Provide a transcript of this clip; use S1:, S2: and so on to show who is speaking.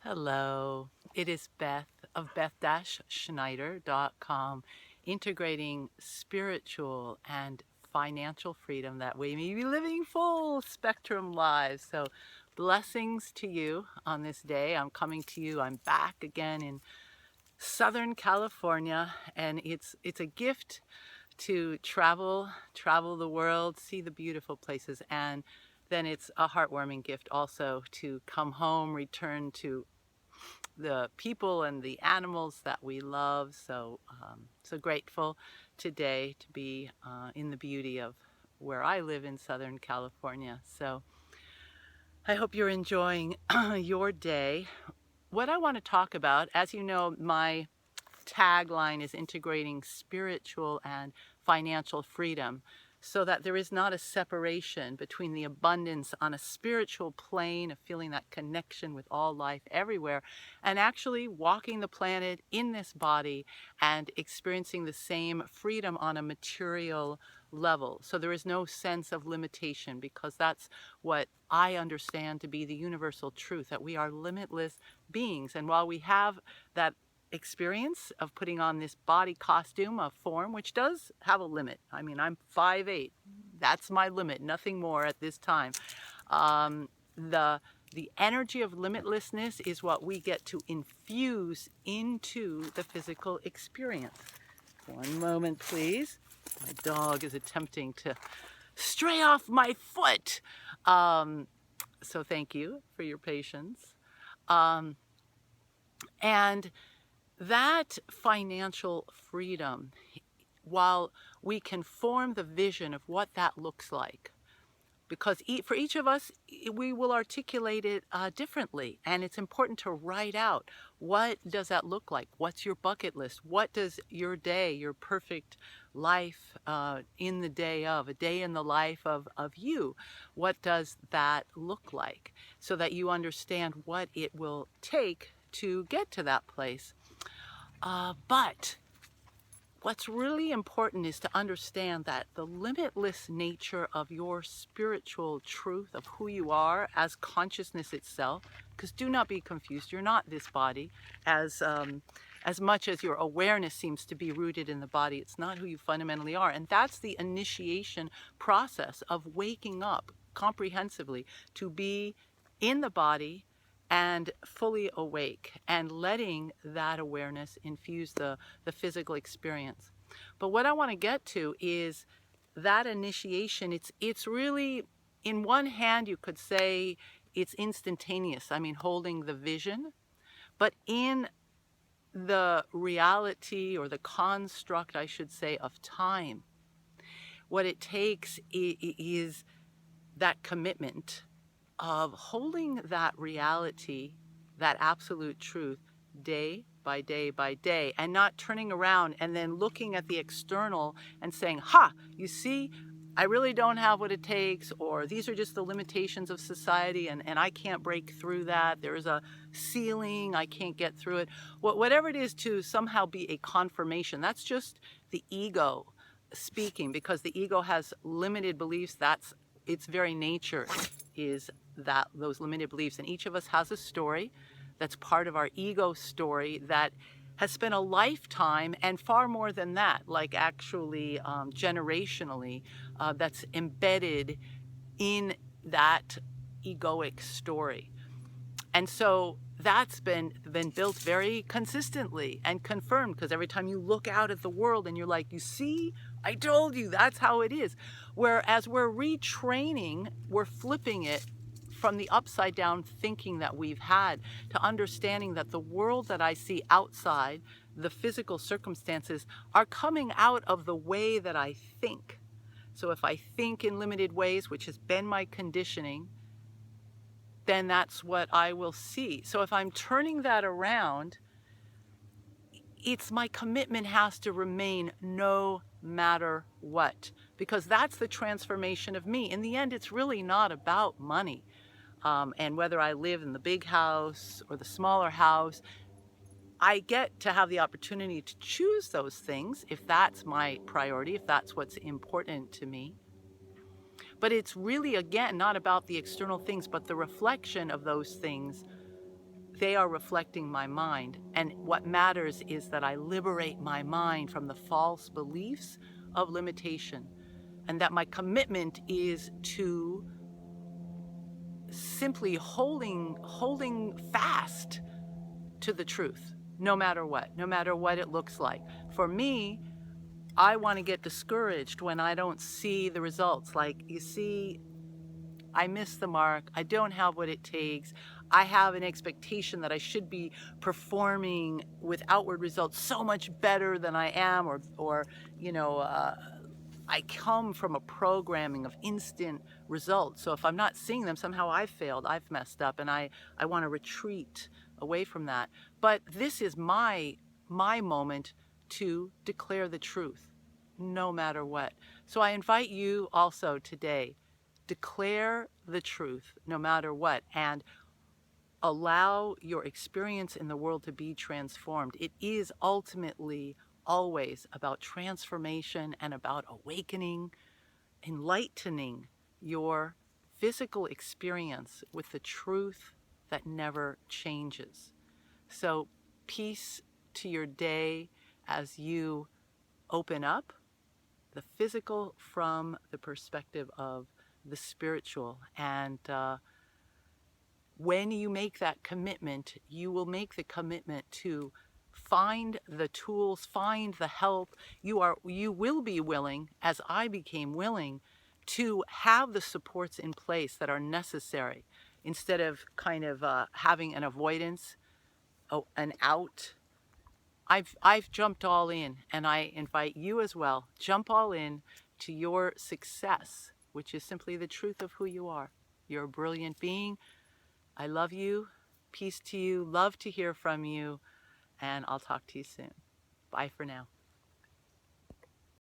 S1: Hello, it is Beth of beth-schneider.com, integrating spiritual and financial freedom that we may be living full spectrum lives. So blessings to you on this day. I'm coming to you. I'm back again in Southern California, and it's a gift to travel the world, see the beautiful places, and then it's a heartwarming gift also to come home, return to the people and the animals that we love. So grateful today to be in the beauty of where I live in Southern California. So I hope you're enjoying your day. What I want to talk about, as you know, my tagline is integrating spiritual and financial freedom so that there is not a separation between the abundance on a spiritual plane of feeling that connection with all life everywhere and actually walking the planet in this body and experiencing the same freedom on a material level. So there is no sense of limitation, because that's what I understand to be the universal truth, that we are limitless beings. And while we have that experience of putting on this body costume of form, which does have a limit. I mean, I'm 5'8". That's my limit, nothing more at this time. The energy of limitlessness is what we get to infuse into the physical experience. One moment, please. My dog is attempting to stray off my foot. So thank you for your patience. And that financial freedom, while we can form the vision of what that looks like, because for each of us, we will articulate it differently. And it's important to write out, what does that look like? What's your bucket list? What does your day, your perfect life in the day of, a day in the life of you, what does that look like? So that you understand what it will take to get to that place. But what's really important is to understand that the limitless nature of your spiritual truth of who you are as consciousness itself, because do not be confused, you're not this body. As much as your awareness seems to be rooted in the body, it's not who you fundamentally are. And that's the initiation process of waking up comprehensively to be in the body and fully awake, and letting that awareness infuse the physical experience. But what I want to get to is that initiation. It's really, in one hand, you could say it's instantaneous. I mean, holding the vision. But in the reality, or the construct, I should say, of time, what it takes is that commitment of holding that reality, that absolute truth, day by day by day, and not turning around and then looking at the external and saying, ha, you see, I really don't have what it takes, or these are just the limitations of society, and I can't break through that. There's a ceiling, I can't get through it. Whatever it is, to somehow be a confirmation, that's just the ego speaking, because the ego has limited beliefs. That's its very nature, is that those limited beliefs. And each of us has a story that's part of our ego story that has spent a lifetime, and far more than that, like actually generationally, that's embedded in that egoic story. And so that's been built very consistently and confirmed, because every time you look out at the world and you're like, you see, I told you, that's how it is. Whereas we're retraining, we're flipping it from the upside down thinking that we've had, to understanding that the world that I see outside, the physical circumstances, are coming out of the way that I think. So if I think in limited ways, which has been my conditioning, then that's what I will see. So if I'm turning that around, it's my commitment has to remain no matter what, because that's the transformation of me. In the end, it's really not about money. And whether I live in the big house or the smaller house, I get to have the opportunity to choose those things if that's my priority, if that's what's important to me. But it's really, again, not about the external things, but the reflection of those things they are reflecting my mind. And what matters is that I liberate my mind from the false beliefs of limitation, and that my commitment is to simply holding fast to the truth, no matter what it looks like. For me, I want to get discouraged when I don't see the results. Like, you see, I miss the mark. I don't have what it takes. I have an expectation that I should be performing with outward results so much better than I am, or you know, I come from a programming of instant results. So if I'm not seeing them, somehow I've failed, I've messed up, and I want to retreat away from that. But this is my moment to declare the truth, no matter what. So I invite you also today, declare the truth no matter what, and allow your experience in the world to be transformed. It is ultimately always about transformation and about awakening, enlightening your physical experience with the truth that never changes. So, peace to your day as you open up the physical from the perspective of the spiritual. And when you make that commitment, you will make the commitment to find the tools, find the help. You will be willing, as I became willing, to have the supports in place that are necessary, instead of kind of having an avoidance, an out. I've jumped all in, and I invite you as well. Jump all in to your success, which is simply the truth of who you are. You're a brilliant being. I love you. Peace to you. Love to hear from you. And I'll talk to you soon. Bye for now.